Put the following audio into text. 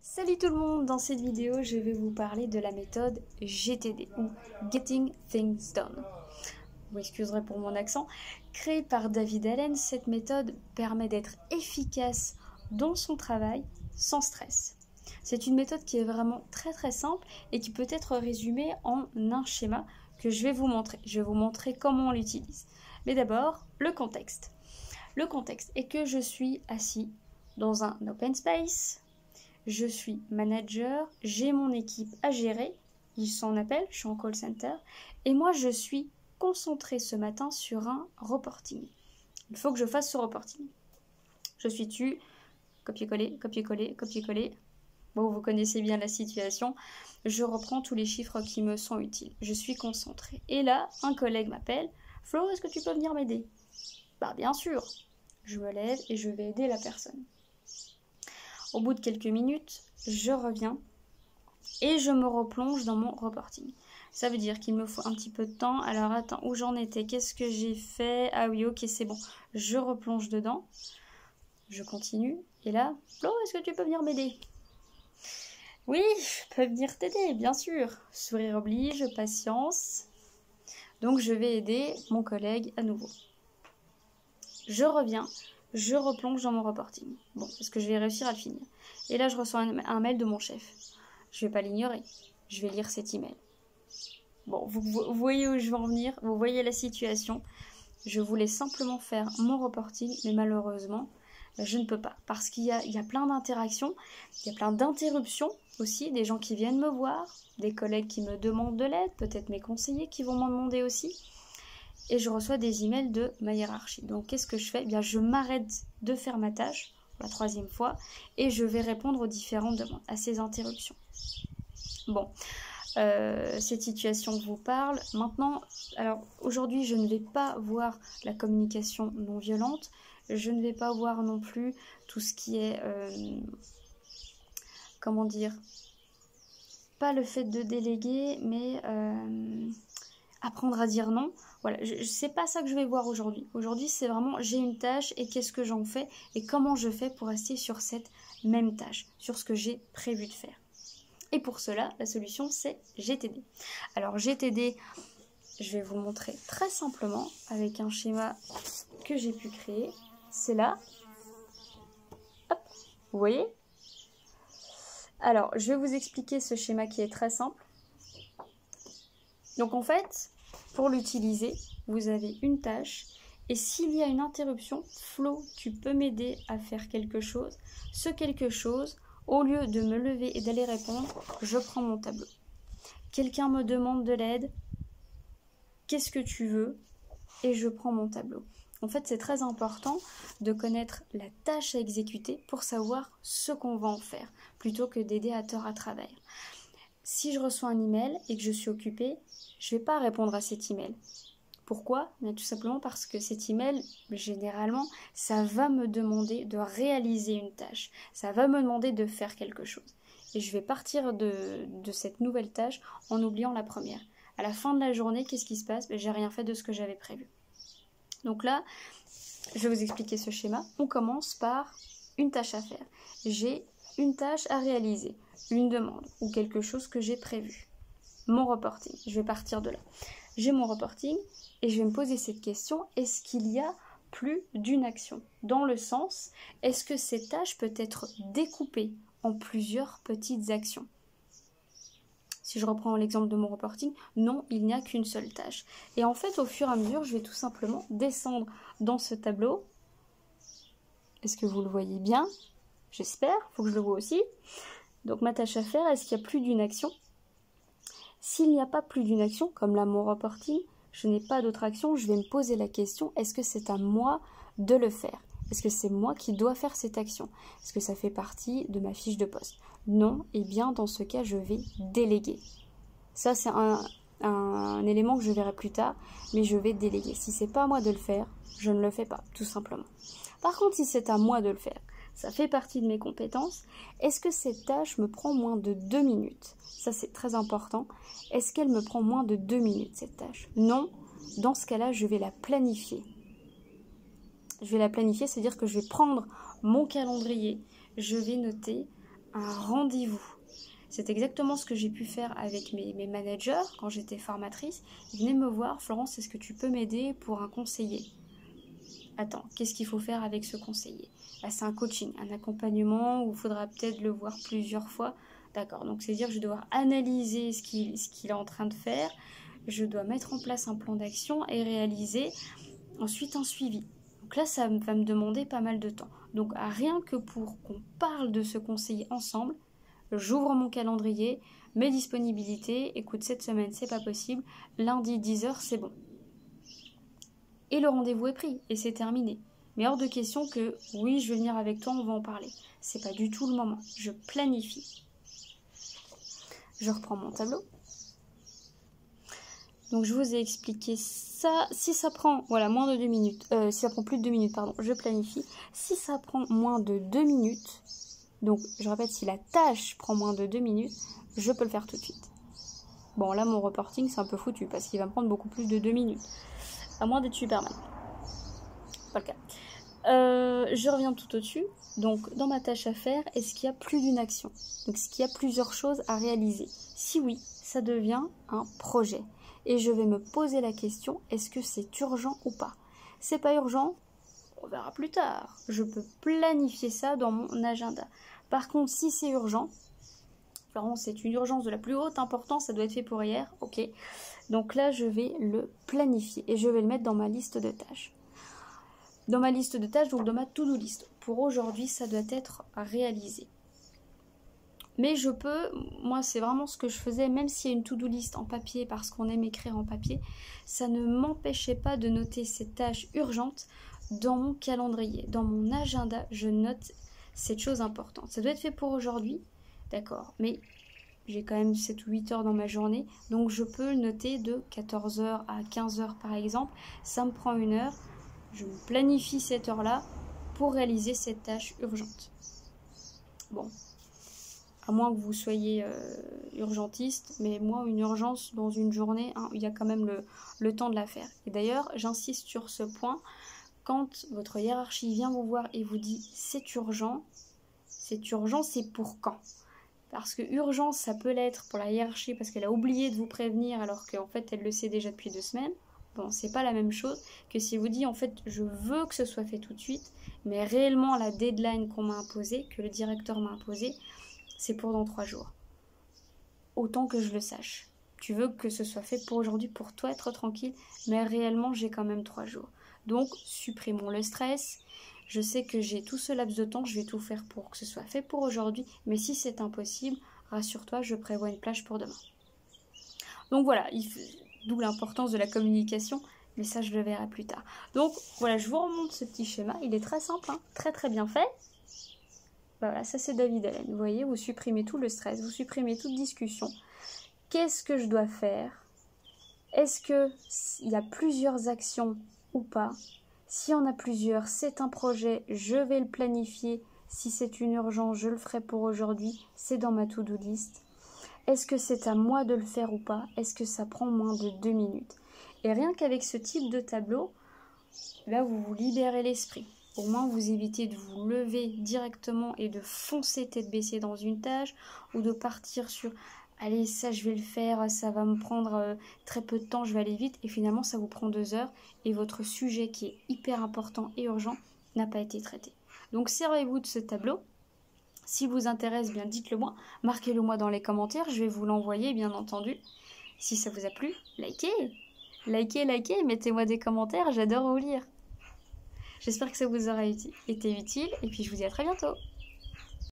Salut tout le monde, dans cette vidéo je vais vous parler de la méthode GTD ou Getting Things Done. Vous m'excuserez pour mon accent. Créée par David Allen, cette méthode permet d'être efficace dans son travail sans stress. C'est une méthode qui est vraiment très simple et qui peut être résumée en un schéma que je vais vous montrer. Je vais vous montrer comment on l'utilise. Mais d'abord, le contexte. Le contexte est que je suis assis dans un open space. Je suis manager, j'ai mon équipe à gérer, ils s'en appellent, je suis en call center, et moi je suis concentrée ce matin sur un reporting. Il faut que je fasse ce reporting. Je suis dessus, copier-coller, copier-coller, copier-coller. Bon, vous connaissez bien la situation. Je reprends tous les chiffres qui me sont utiles. Je suis concentrée. Et là, un collègue m'appelle. « Flo, est-ce que tu peux venir m'aider ?» Bah bien sûr. Je me lève et je vais aider la personne. Au bout de quelques minutes, je reviens et je me replonge dans mon reporting. Ça veut dire qu'il me faut un petit peu de temps. Alors attends, où j'en étais? Qu'est-ce que j'ai fait? Ah oui, ok, c'est bon. Je replonge dedans. Je continue. Et là, Flo, est-ce que tu peux venir m'aider? Oui, je peux venir t'aider, bien sûr. Sourire oblige, patience. Donc je vais aider mon collègue à nouveau. Je reviens. Je replonge dans mon reporting. Bon, parce que je vais réussir à le finir. Et là, je reçois un mail de mon chef. Je ne vais pas l'ignorer. Je vais lire cet email. Bon, vous voyez où je veux en venir. Vous voyez la situation. Je voulais simplement faire mon reporting, mais malheureusement, je ne peux pas. Parce qu'il y a plein d'interactions. Il y a plein d'interruptions aussi. Des gens qui viennent me voir. Des collègues qui me demandent de l'aide. Peut-être mes conseillers qui vont m'en demander aussi. Et je reçois des emails de ma hiérarchie. Donc, qu'est-ce que je fais? Eh bien, je m'arrête de faire ma tâche, pour la 3e fois, et je vais répondre aux différentes demandes, à ces interruptions. Bon, cette situation vous parle. Maintenant, alors, aujourd'hui, je ne vais pas voir la communication non violente. Je ne vais pas voir non plus tout ce qui est, comment dire, pas le fait de déléguer, mais apprendre à dire non. Voilà, c'est pas ça que je vais voir aujourd'hui. Aujourd'hui, c'est vraiment j'ai une tâche et qu'est-ce que j'en fais et comment je fais pour rester sur cette même tâche, sur ce que j'ai prévu de faire. Et pour cela, la solution, c'est GTD. Alors GTD, je vais vous montrer très simplement avec un schéma que j'ai pu créer. C'est là. Hop, vous voyez? Alors, je vais vous expliquer ce schéma qui est très simple. Donc en fait, pour l'utiliser, vous avez une tâche et s'il y a une interruption, Flo, tu peux m'aider à faire quelque chose. Ce quelque chose, au lieu de me lever et d'aller répondre, je prends mon tableau. Quelqu'un me demande de l'aide, qu'est-ce que tu veux? Et je prends mon tableau. En fait, c'est très important de connaître la tâche à exécuter pour savoir ce qu'on va en faire, plutôt que d'aider à tort à travers. Si je reçois un email et que je suis occupée, je ne vais pas répondre à cet email. Pourquoi? Bien, tout simplement parce que cet email, généralement, ça va me demander de réaliser une tâche. Ça va me demander de faire quelque chose. Et je vais partir de cette nouvelle tâche en oubliant la première. À la fin de la journée, qu'est-ce qui se passe? J'ai rien fait de ce que j'avais prévu. Donc là, je vais vous expliquer ce schéma. On commence par une tâche à faire. J'ai une tâche à réaliser, une demande ou quelque chose que j'ai prévu. Mon reporting, je vais partir de là. J'ai mon reporting et je vais me poser cette question, est-ce qu'il y a plus d'une action? Dans le sens, est-ce que cette tâche peut être découpée en plusieurs petites actions? Si je reprends l'exemple de mon reporting, non, il n'y a qu'une seule tâche. Et en fait, au fur et à mesure, je vais tout simplement descendre dans ce tableau. Est-ce que vous le voyez bien? J'espère, il faut que je le voie aussi. Donc ma tâche à faire, est-ce qu'il y a plus d'une action? S'il n'y a pas plus d'une action, comme là mon reporting, je n'ai pas d'autre action, je vais me poser la question, est-ce que c'est à moi de le faire? Est-ce que c'est moi qui dois faire cette action? Est-ce que ça fait partie de ma fiche de poste? Non, et bien dans ce cas, je vais déléguer. Ça, c'est un élément que je verrai plus tard, mais je vais déléguer. Si c'est pas à moi de le faire, je ne le fais pas, tout simplement. Par contre, si c'est à moi de le faire, ça fait partie de mes compétences. Est-ce que cette tâche me prend moins de 2 minutes? Ça, c'est très important. Est-ce qu'elle me prend moins de 2 minutes, cette tâche? Non. Dans ce cas-là, je vais la planifier. Je vais la planifier, c'est-à-dire que je vais prendre mon calendrier. Je vais noter un rendez-vous. C'est exactement ce que j'ai pu faire avec mes managers quand j'étais formatrice. Ils venaient me voir, Florence, est-ce que tu peux m'aider pour un conseiller? Attends, qu'est-ce qu'il faut faire avec ce conseiller? Là, c'est un coaching, un accompagnement où il faudra peut-être le voir plusieurs fois. D'accord, donc c'est-à-dire que je dois analyser ce qu'il est en train de faire, je dois mettre en place un plan d'action et réaliser ensuite un suivi. Donc là, ça va me demander pas mal de temps. Donc rien que pour qu'on parle de ce conseiller ensemble, j'ouvre mon calendrier, mes disponibilités, écoute, cette semaine, c'est pas possible, lundi 10h, c'est bon. Et le rendez-vous est pris, et c'est terminé. Mais hors de question que, oui, je vais venir avec toi, on va en parler. C'est pas du tout le moment, je planifie. Je reprends mon tableau. Donc je vous ai expliqué ça. Si ça prend moins de 2 minutes, si ça prend plus de 2 minutes, pardon, je planifie. Si ça prend moins de 2 minutes, donc je répète, si la tâche prend moins de 2 minutes, je peux le faire tout de suite. Bon là mon reporting c'est un peu foutu parce qu'il va me prendre beaucoup plus de 2 minutes. À moins d'être Superman. Pas le cas. Je reviens tout au-dessus. Donc dans ma tâche à faire, est-ce qu'il y a plus d'une action? Donc est-ce qu'il y a plusieurs choses à réaliser? Si oui, ça devient un projet. Et je vais me poser la question, est-ce que c'est urgent ou pas? C'est pas urgent? On verra plus tard. Je peux planifier ça dans mon agenda. Par contre, si c'est urgent, c'est une urgence de la plus haute importance, ça doit être fait pour hier, ok. Donc là, je vais le planifier et je vais le mettre dans ma liste de tâches. Dans ma liste de tâches, donc dans ma to-do list. Pour aujourd'hui, ça doit être réalisé. Mais je peux, moi c'est vraiment ce que je faisais, même s'il y a une to-do list en papier, parce qu'on aime écrire en papier, ça ne m'empêchait pas de noter ces tâches urgentes dans mon calendrier, dans mon agenda, je note cette chose importante. Ça doit être fait pour aujourd'hui, d'accord, mais j'ai quand même 7 ou 8 heures dans ma journée, donc je peux le noter de 14h à 15h par exemple, ça me prend 1 heure, je me planifie cette heure-là pour réaliser cette tâche urgente. Bon. À moins que vous soyez urgentiste, mais moi, une urgence dans une journée, il y a quand même le temps de la faire. Et d'ailleurs, j'insiste sur ce point, quand votre hiérarchie vient vous voir et vous dit « c'est urgent », c'est pour quand? Parce que urgence, ça peut l'être pour la hiérarchie parce qu'elle a oublié de vous prévenir alors qu'en fait, elle le sait déjà depuis 2 semaines. Bon, c'est pas la même chose que si vous dites « en fait, je veux que ce soit fait tout de suite », mais réellement, la deadline qu'on m'a imposée, que le directeur m'a imposée, c'est pour dans 3 jours. Autant que je le sache. Tu veux que ce soit fait pour aujourd'hui, pour toi être tranquille, mais réellement j'ai quand même 3 jours. Donc supprimons le stress. Je sais que j'ai tout ce laps de temps, je vais tout faire pour que ce soit fait pour aujourd'hui, mais si c'est impossible, rassure-toi, je prévois une plage pour demain. Donc voilà, d'où l'importance de la communication, mais ça je le verrai plus tard. Donc voilà, je vous remonte ce petit schéma, il est très simple, très très bien fait. Voilà, ça c'est David Allen. Vous voyez, vous supprimez tout le stress, vous supprimez toute discussion. Qu'est-ce que je dois faire? Est-ce qu'il y a plusieurs actions ou pas? S'il y en a plusieurs, c'est un projet, je vais le planifier. Si c'est une urgence, je le ferai pour aujourd'hui. C'est dans ma to-do list. Est-ce que c'est à moi de le faire ou pas? Est-ce que ça prend moins de 2 minutes? Et rien qu'avec ce type de tableau, là vous vous libérez l'esprit. Au moins, vous évitez de vous lever directement et de foncer tête baissée dans une tâche ou de partir sur « allez, ça je vais le faire, ça va me prendre très peu de temps, je vais aller vite » et finalement ça vous prend 2 heures et votre sujet qui est hyper important et urgent n'a pas été traité. Donc servez-vous de ce tableau. Si vous intéresse, bien dites-le moi, marquez-le moi dans les commentaires, je vais vous l'envoyer bien entendu. Si ça vous a plu, likez, mettez-moi des commentaires, j'adore vous lire. J'espère que ça vous aura été utile et puis je vous dis à très bientôt.